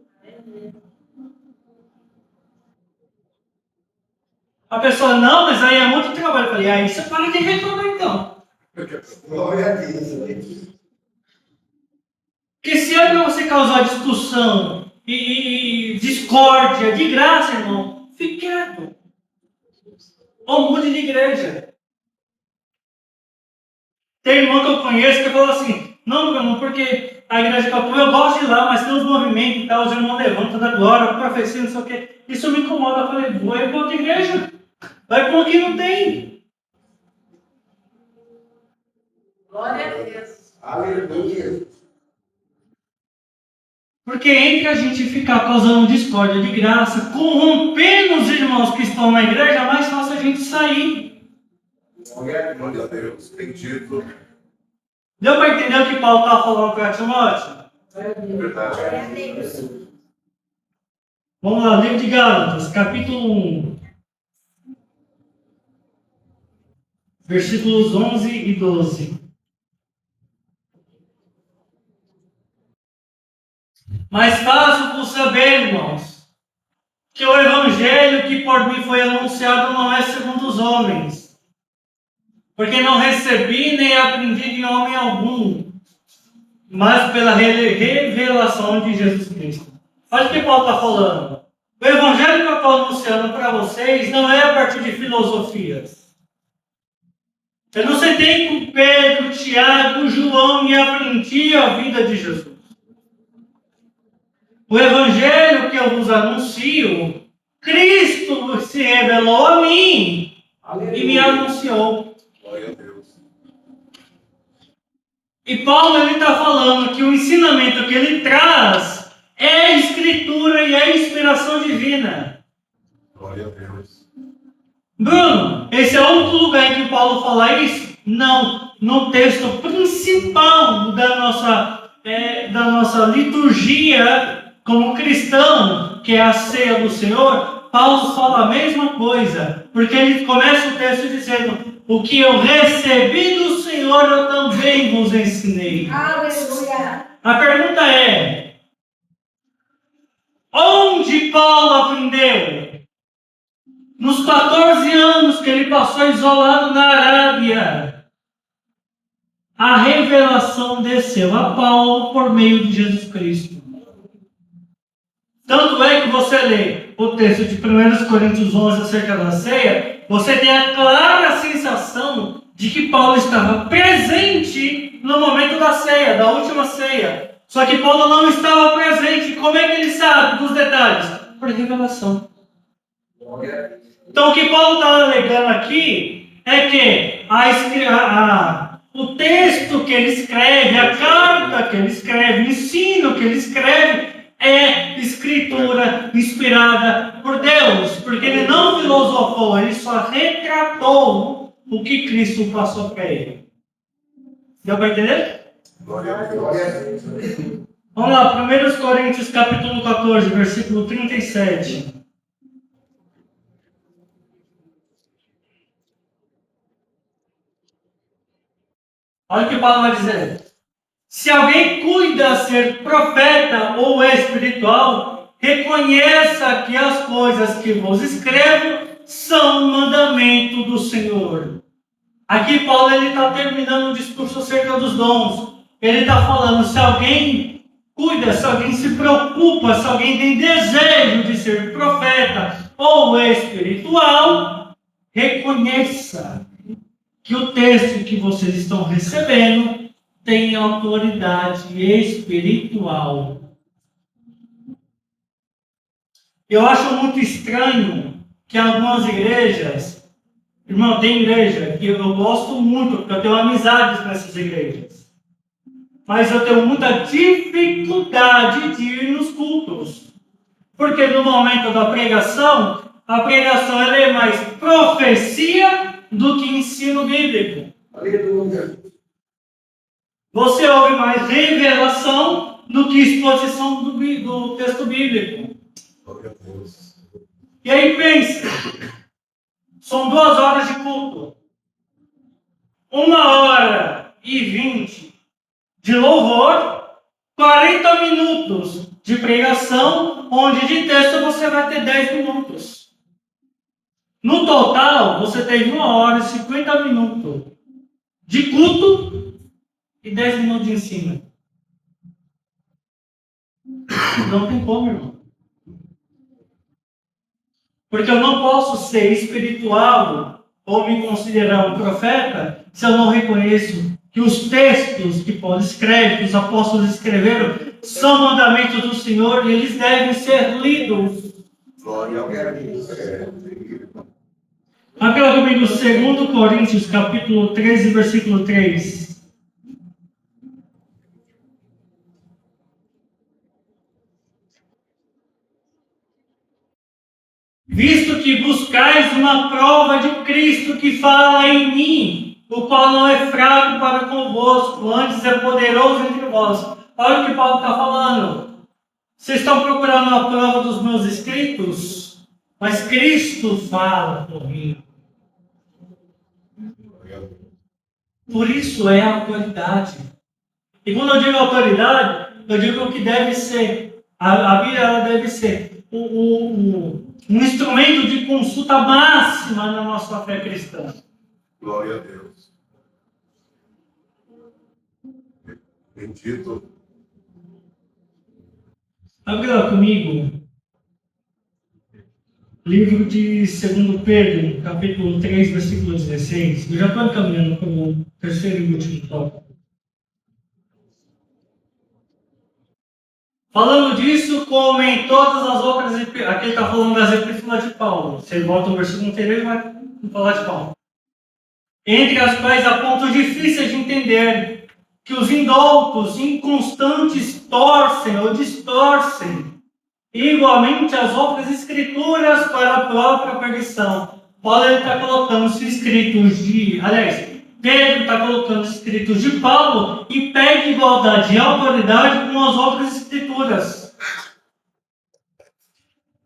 A: A pessoa, não, mas aí é muito trabalho. Eu falei, aí você para de reclamar então.
B: Glória a Deus.
A: Porque se é para você causar discussão e discórdia de graça, irmão, fique quieto. Ou mude de igreja. Tem irmão que eu conheço que falou assim, não, Bruno, porque a igreja que eu gosto de ir lá, mas tem uns movimentos e tal, os irmãos levantam da glória, profecia, não sei o quê. Isso me incomoda. Eu falei, vou ir para outra igreja. Vai para que não tem.
C: Glória a Deus.
B: Aleluia.
A: Porque entre a gente ficar causando discórdia de graça, corrompendo os irmãos que estão na igreja, é mais fácil a gente sair.
B: Glória a Deus, bendito.
A: Deu para entender o que Paulo está falando para Timóteo?
B: Verdade.
C: Glória a Deus.
A: Vamos lá, livro de Gálatas, capítulo 1. Versículos 11 e 12. Mas faço-vos saber, irmãos, que o evangelho que por mim foi anunciado não é segundo os homens, porque não recebi nem aprendi de homem algum, mas pela revelação de Jesus Cristo. Olha o que Paulo está falando. O evangelho que eu estou anunciando para vocês não é a partir de filosofias. Eu não sentei com Pedro, Tiago, João e aprendi a vida de Jesus. O evangelho que eu vos anuncio, Cristo se revelou a mim e me anunciou.
B: Glória a Deus.
A: E Paulo está falando que o ensinamento que ele traz é a escritura e a inspiração divina.
B: Glória a Deus.
A: Bruno, esse é o único lugar em que Paulo fala isso? Não. No texto principal da nossa liturgia como cristão, que é a ceia do Senhor, Paulo fala a mesma coisa. Porque ele começa o texto dizendo, o que eu recebi do Senhor eu também vos ensinei.
C: Aleluia.
A: A pergunta é, onde Paulo aprendeu? Nos 14 anos que ele passou isolado na Arábia, a revelação desceu a Paulo por meio de Jesus Cristo. Tanto é que você lê o texto de 1 Coríntios 11 acerca da ceia, você tem a clara sensação de que Paulo estava presente no momento da ceia, da última ceia. Só que Paulo não estava presente. Como é que ele sabe dos detalhes? Por revelação. Então, o que Paulo está alegando aqui é que o texto que ele escreve, a carta que ele escreve, o ensino que ele escreve, é escritura inspirada por Deus. Porque ele não filosofou, ele só retratou o que Cristo passou para ele. Deu para entender?
B: Glória a Deus.
A: Vamos lá, 1 Coríntios capítulo 14, versículo 37. Olha o que Paulo vai dizer. Se alguém cuida ser profeta ou espiritual, reconheça que as coisas que vos escrevo são um mandamento do Senhor. Aqui Paulo está terminando o discurso acerca dos dons. Ele está falando, se alguém cuida, se alguém se preocupa, se alguém tem desejo de ser profeta ou espiritual, reconheça que o texto que vocês estão recebendo tem autoridade espiritual. Eu acho muito estranho que algumas igrejas, irmão, tem igreja que eu gosto muito, porque eu tenho amizades nessas igrejas, mas eu tenho muita dificuldade de ir nos cultos, porque no momento da pregação, a pregação ela é mais profecia do que ensino bíblico.
B: Aleluia.
A: Você ouve mais revelação do que exposição do texto bíblico.
B: Glória a Deus.
A: E aí pensa, são 2 horas de culto, 1h20 de louvor, 40 minutos de pregação, onde de texto você vai ter 10 minutos. No total, você tem 1h50 de culto e 10 minutos de ensino. Não tem como, irmão. Porque eu não posso ser espiritual ou me considerar um profeta se eu não reconheço que os textos que Paulo escreve, que os apóstolos escreveram, são mandamentos do Senhor e eles devem ser lidos.
B: Glória a Deus.
A: Abra comigo 2 Coríntios, capítulo 13, versículo 3. Visto que buscais uma prova de Cristo que fala em mim, o qual não é fraco para convosco, antes é poderoso entre vós. Olha o que Paulo está falando. Vocês estão procurando a prova dos meus escritos, mas Cristo fala por mim. Por isso é autoridade. E quando eu digo autoridade, eu digo que deve ser, a Bíblia ela deve ser um instrumento de consulta máxima na nossa fé cristã.
B: Glória a Deus. Bendito.
A: Abra comigo. Livro de 2 Pedro, capítulo 3, versículo 16. Eu já estou encaminhando para o terceiro e último tópico. Falando disso, como em todas as outras... Aqui ele está falando das epístolas de Paulo. Se ele volta no versículo anterior, ele vai falar de Paulo. Entre as quais há pontos difíceis de entender, que os indoutos, inconstantes, torcem ou distorcem igualmente as outras escrituras para a própria perdição. Paulo está colocando os escritos de... Aliás, Pedro está colocando os escritos de Paulo e pede igualdade e autoridade com as outras escrituras.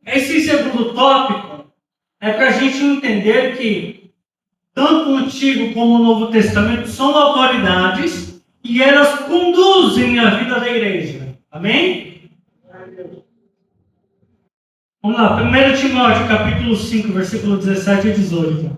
A: Esse segundo tópico é para a gente entender que tanto o Antigo como o Novo Testamento são autoridades e elas conduzem a vida da igreja. Amém? Vamos lá, 1 Timóteo, capítulo 5, versículo 17 e 18.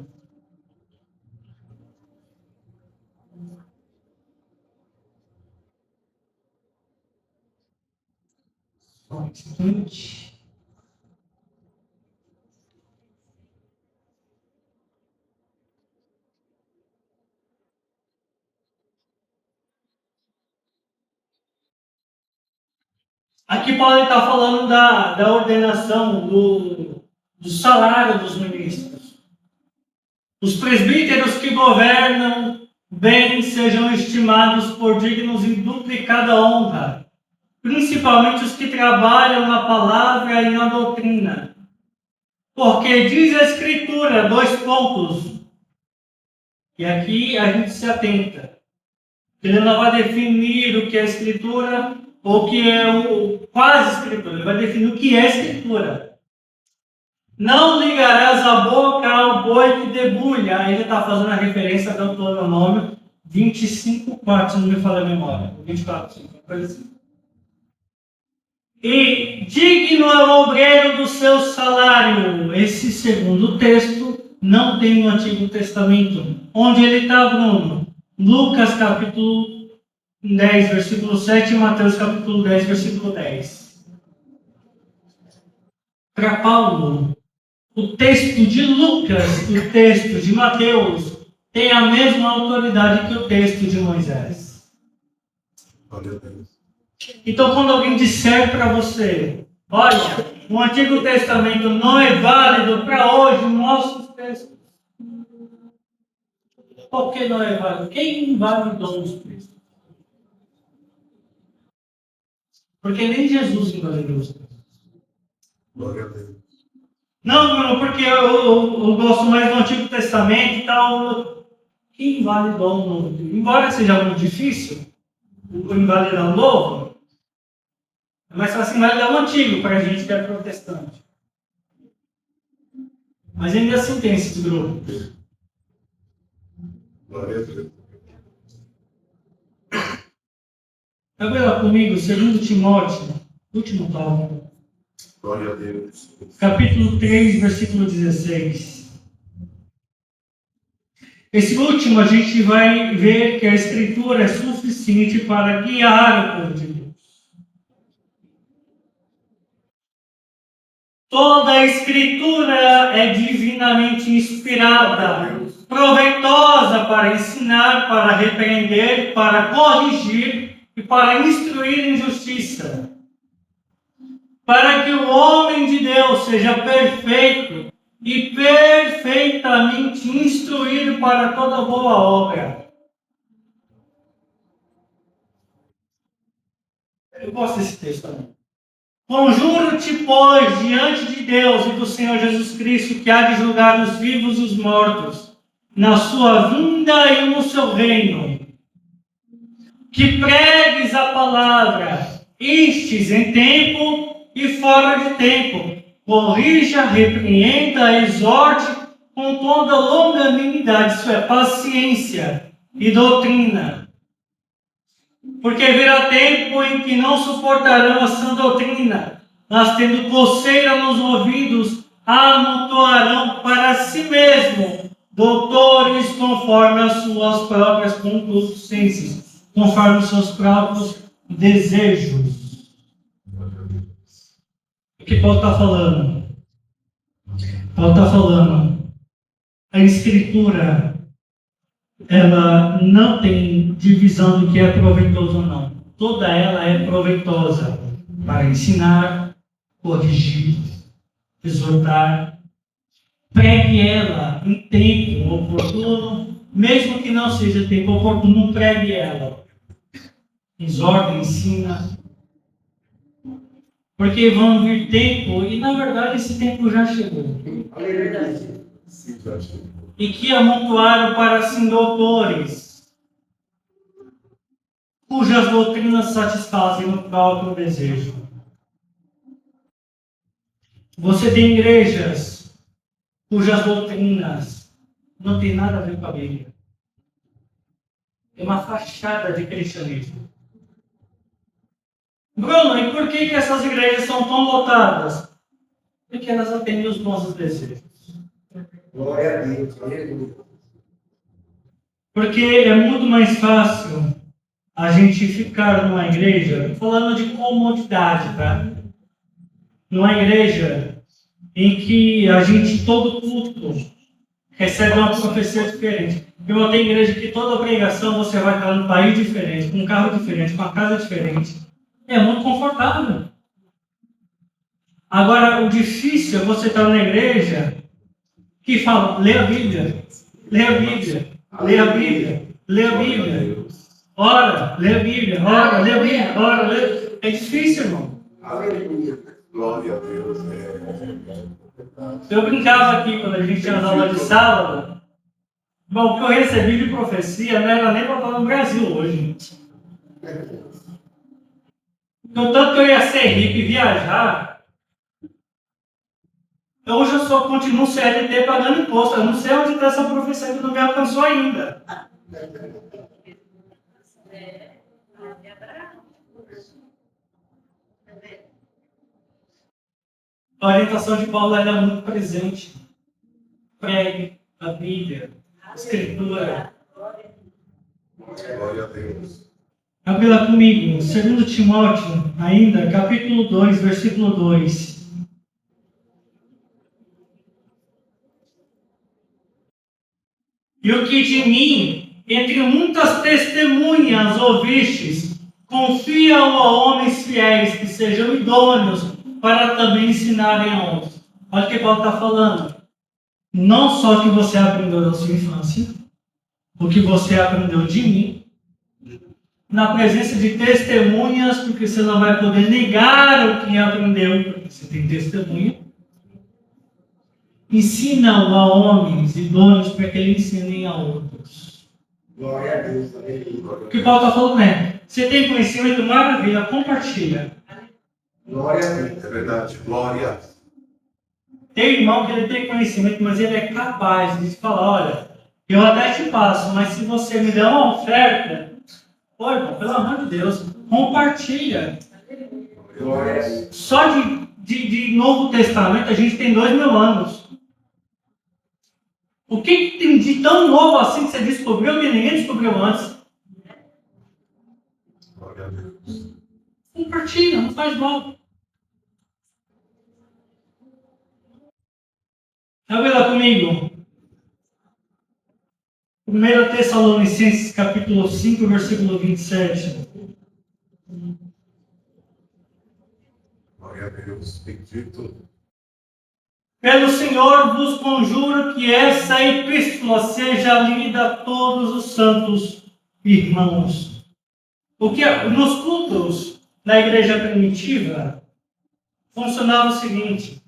A: Aqui Paulo está falando da ordenação, do salário dos ministros. Os presbíteros que governam bem sejam estimados por dignos em duplicada honra, principalmente os que trabalham na palavra e na doutrina. Porque diz a Escritura, 2 pontos, e aqui a gente se atenta. Ele não vai definir o que é a Escritura, ou que é o quase escritura. Ele vai definir o que é escritura. Não ligarás a boca ao boi que debulha. Aí ele está fazendo a referência a Deuteronômio 25:4, se não me falha a memória. 24, coisa assim. E digno é o obreiro do seu salário. Esse segundo texto não tem no Antigo Testamento. Onde ele está, Bruno? Lucas capítulo 10, versículo 7 e Mateus capítulo 10, versículo 10. Para Paulo, o texto de Lucas e o texto de Mateus tem a mesma autoridade que o texto de Moisés.
B: Glória a Deus.
A: Então, quando alguém disser para você, olha, o Antigo Testamento não é válido para hoje, nossos textos. Por que não é válido? Quem invalidou os textos? Porque nem Jesus invalidou os textos.
B: Glória a Deus.
A: Não, Bruno, porque eu gosto mais do Antigo Testamento e tal. Quem invalidou o Novo? Embora seja muito difícil invalidar o Novo, é mais fácil invalidar o Antigo para a gente que é protestante. Mas ainda assim tem esses grupos.
B: Glória a Deus.
A: Abre lá comigo, 2 Timóteo, último tópico.
B: Glória a Deus.
A: Capítulo 3, versículo 16. Esse último a gente vai ver que a Escritura é suficiente para guiar o povo de Deus. Toda a Escritura é divinamente inspirada, proveitosa para ensinar, para repreender, para corrigir e para instruir em justiça, para que o homem de Deus seja perfeito e perfeitamente instruído para toda boa obra. Eu gosto desse texto também. Conjuro-te, pois, diante de Deus e do Senhor Jesus Cristo, que há de julgar os vivos e os mortos, na sua vinda e no seu reino, que pregues a palavra, instes em tempo e fora de tempo, corrija, repreenda, exorte com toda longanimidade, isso é, paciência e doutrina. Porque virá tempo em que não suportarão a sã doutrina, mas tendo coceira nos ouvidos, amontoarão para si mesmo doutores conforme as suas próprias concupiscências, conforme os seus próprios desejos. O que Paulo está falando? Paulo está falando, a Escritura, ela não tem divisão do que é proveitoso ou não. Toda ela é proveitosa para ensinar, corrigir, exortar. Pregue ela em tempo oportuno, mesmo que não seja tempo oportuno, pregue ela. Exorta, ensina. Porque vão vir tempo, e na verdade esse tempo já chegou.
C: É verdade.
B: Sim, já chegou.
A: E que amontoaram para si doutores, cujas doutrinas satisfazem o próprio desejo. Você tem igrejas cujas doutrinas não tem nada a ver com a Bíblia. É uma fachada de cristianismo. Bruno, e por que essas igrejas são tão lotadas? Porque elas atendem os nossos desejos.
B: Glória a Deus. Aleluia.
A: Porque é muito mais fácil a gente ficar numa igreja, falando de comodidade, tá? Numa igreja em que a gente, todo culto, recebe uma profecia diferente. Eu tenho igreja que toda pregação você vai estar num país diferente, com um carro diferente, com uma casa diferente. É muito confortável. Agora, o difícil é você estar na igreja que fala, lê a Bíblia, lê a Bíblia, lê a Bíblia, lê a Bíblia. Ora, lê a Bíblia, ora, lê a Bíblia, ora, lê. É difícil, irmão.
B: Aleluia. Glória a Deus.
A: Eu brincava aqui quando a gente tinha aula de sábado. Bom, o que eu recebi de profecia não era nem para estar no Brasil hoje. Tanto que eu ia ser rico e viajar, hoje eu só continuo CLT pagando imposto. Eu não sei onde está essa profecia que não me alcançou ainda. A orientação de Paulo era muito presente. Pregue a Bíblia, a Escritura.
B: Glória a Deus.
A: Abra lá comigo, 2 Timóteo, ainda, capítulo 2, versículo 2. E o que de mim, entre muitas testemunhas ouvistes, confia-o a homens fiéis que sejam idôneos para também ensinarem a outros. Olha o que Paulo está falando. Não só que você aprendeu da sua infância, o que você aprendeu de mim, na presença de testemunhas, porque você não vai poder negar o que aprendeu, porque você tem testemunha. Ensina-o a homens idôneos para que eles ensinem a outros.
B: Glória a Deus.
A: O que Paulo está falando é, você tem conhecimento, maravilha, compartilha.
B: Glória a Deus. É verdade. Glória.
A: Tem irmão que ele tem conhecimento, mas ele é capaz de falar, olha, eu até te passo, mas se você me der uma oferta, pô, irmão, pelo amor de Deus, compartilha.
B: Glória a Deus.
A: Só de Novo Testamento a gente tem 2000 anos. O que tem de tão novo assim que você descobriu que ninguém descobriu antes?
B: Glória a Deus.
A: Compartilha, não faz mal. Abre lá comigo. 1 Tessalonicenses, capítulo 5, versículo 27.
B: Glória a Deus. Bendito.
A: Pelo Senhor vos conjuro que essa epístola seja lida a todos os santos irmãos. Porque nos cultos na igreja primitiva funcionava o seguinte: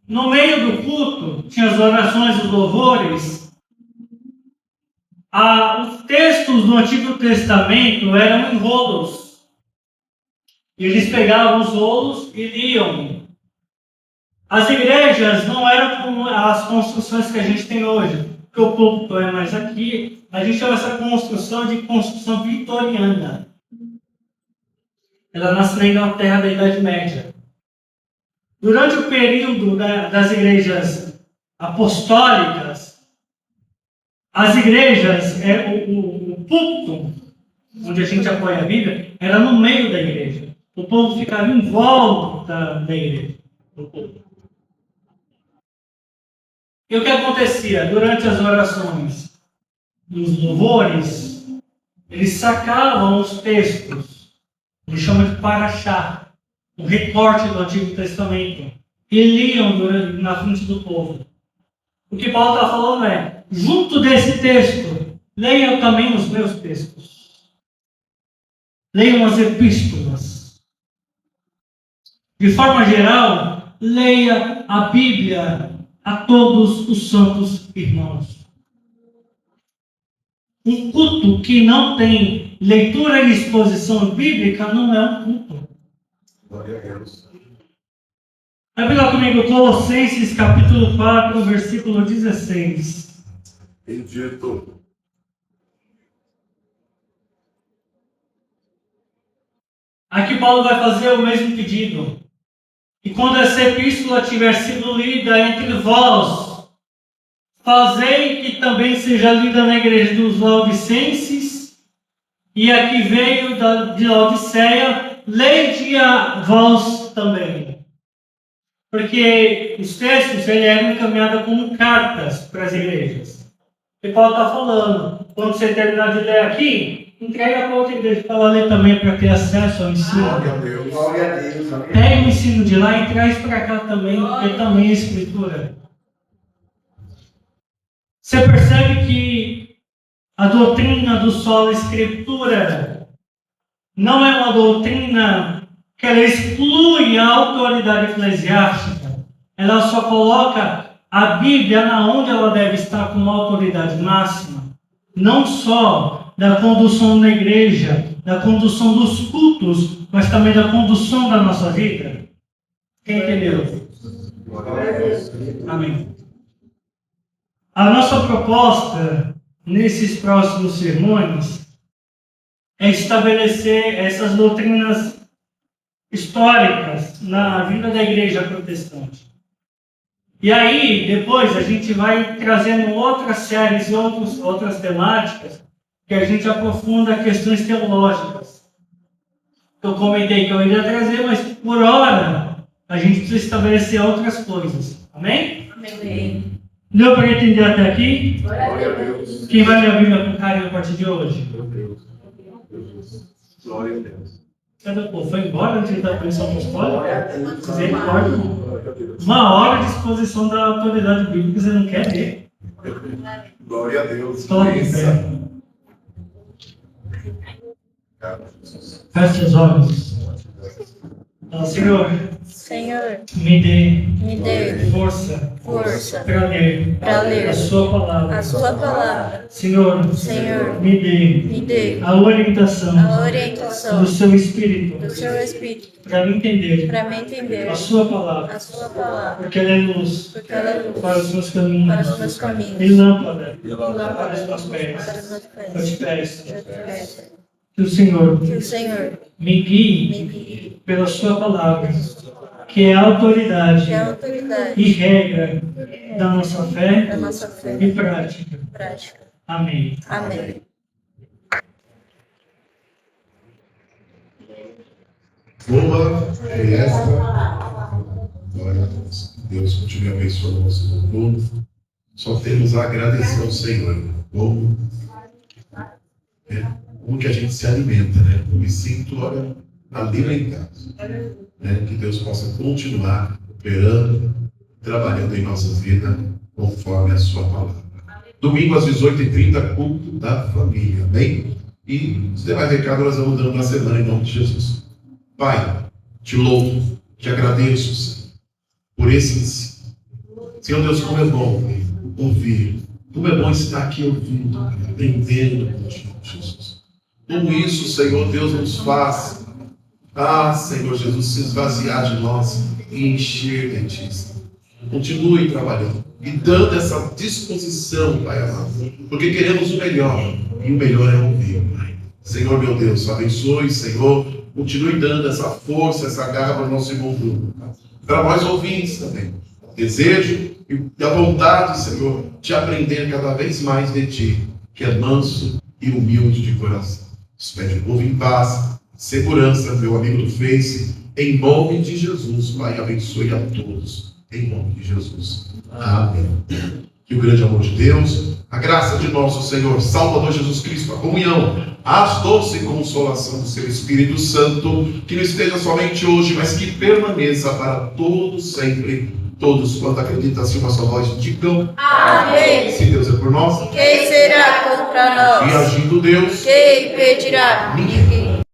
A: no meio do culto tinha as orações e os louvores. Os textos do Antigo Testamento eram em rolos. Eles pegavam os rolos e liam. As igrejas não eram como as construções que a gente tem hoje, porque o púlpito é mais aqui. A gente chama essa construção de construção vitoriana. Ela nasce na Inglaterra da Idade Média. Durante o período das igrejas apostólicas, as igrejas, o púlpito, onde a gente apoia a Bíblia, era no meio da igreja. O povo ficava em volta da igreja, do púlpito. E o que acontecia durante as orações? Os louvores, eles sacavam os textos, eles chamam de paraxá, um recorte do Antigo Testamento, e liam na frente do povo. O que Paulo está falando é, junto desse texto, leiam também os meus textos. Leiam as epístolas. De forma geral, leia a Bíblia a todos os santos irmãos. Um culto que não tem leitura e exposição bíblica não é um culto.
B: Glória a Deus.
A: Abre lá comigo Colossenses capítulo 4, versículo 16.
B: Bendito.
A: Aqui Paulo vai fazer o mesmo pedido. E quando essa epístola tiver sido lida entre vós, fazei que também seja lida na igreja dos Laodicenses, e a que veio de Laodiceia, leide a vós também. Porque os textos eram encaminhados como cartas para as igrejas. E Paulo está falando, quando você terminar de ler aqui, entrega para outra igreja para ela ler também, para ter acesso ao ensino.
B: Glória a Deus. Glória a Deus.
A: Pega o ensino de lá e traz para cá também, porque também é escritura. Você percebe que a doutrina do solo escritura não é uma doutrina que ela exclui a autoridade eclesiástica. Ela só coloca a Bíblia na onde ela deve estar como autoridade máxima. Não só da condução da igreja, da condução dos cultos, mas também da condução da nossa vida? Quem entendeu? Amém. A nossa proposta nesses próximos sermões é estabelecer essas doutrinas históricas na vida da igreja protestante. E aí, depois, a gente vai trazendo outras séries e outras temáticas que a gente aprofunda questões teológicas. Eu comentei que eu iria trazer, mas por hora a gente precisa estabelecer outras coisas. Amém?
C: Amém.
A: Deu para entender até aqui?
B: Glória a Deus.
A: Quem vai ler a Bíblia com carinho a partir de hoje?
B: Meu Deus. Glória a Deus.
A: Cadê o povo? Foi embora antes da comissão apostólica? Misericórdia.
B: Glória a Deus.
A: Uma hora de exposição da autoridade bíblica, você não quer ler?
B: Glória a Deus.
A: Toma em pé. Feche os olhos. Então, Senhor,
D: Senhor,
A: me
D: me
A: dê
D: dê
A: força
D: força
A: para ler
D: para ler
A: a sua palavra.
D: a sua palavra.
A: Senhor,
D: Senhor,
A: me
D: me dê
A: dê a orientação
D: a orientação
A: do seu Espírito
D: do seu Espírito
A: para me entender
D: para me entender
A: a sua palavra,
D: a sua palavra,
A: porque ela é luz
D: porque ela é luz
A: para os meus
D: para
A: caminhos
D: os meus caminhos
A: e lâmpada
D: e
A: para os
D: lâmpada
A: meus pés.
D: para os meus
A: Eu te
D: pés.
A: peço
D: Eu te peço
A: que o Senhor
D: que o Senhor
A: me guie
D: me guie
A: pela sua palavra, que é a autoridade
D: que é a autoridade
A: e regra da nossa fé
D: da nossa fé
A: e prática.
D: prática.
A: Amém.
D: Amém.
B: Boa é esta. Glória a Deus. Deus continue abençoando o nosso povo. Só temos a agradecer ao Senhor. Como que a gente se alimenta, né? Eu me sinto alimentado. Né? Que Deus possa continuar operando, trabalhando em nossas vidas, conforme a sua palavra. Domingo às 18h30, culto da família. Amém? E os demais recados nós vamos dando na semana em nome de Jesus. Pai, te louvo, te agradeço, Senhor, por esses. Senhor Deus, como é bom ouvir. Como é bom estar aqui ouvindo, aprendendo contigo, Jesus. Como isso, Senhor Deus, nos faz, Senhor Jesus, se esvaziar de nós e encher de Ti. Continue trabalhando e dando essa disposição, Pai amado, porque queremos o melhor e o melhor é ouvir, Pai. Senhor meu Deus, abençoe, Senhor, continue dando essa força, essa garra para o nosso irmão Bruno, para nós ouvintes também. Desejo e a vontade, Senhor, de aprender cada vez mais de Ti, que é manso e humilde de coração. Espere o povo em paz, segurança, meu amigo do Face, em nome de Jesus, Pai, abençoe a todos, em nome de Jesus. Amém. Que o grande amor de Deus, a graça de nosso Senhor, Salvador Jesus Cristo, a comunhão, a doce consolação do seu Espírito Santo, que não esteja somente hoje, mas que permaneça para todos sempre. Todos, quando acreditam assim, uma só voz, digam
D: Amém.
B: Se Deus é por nós,
D: Quem será contra
B: e
D: nós?
B: agindo Deus,
D: Quem impedirá?
B: ninguém.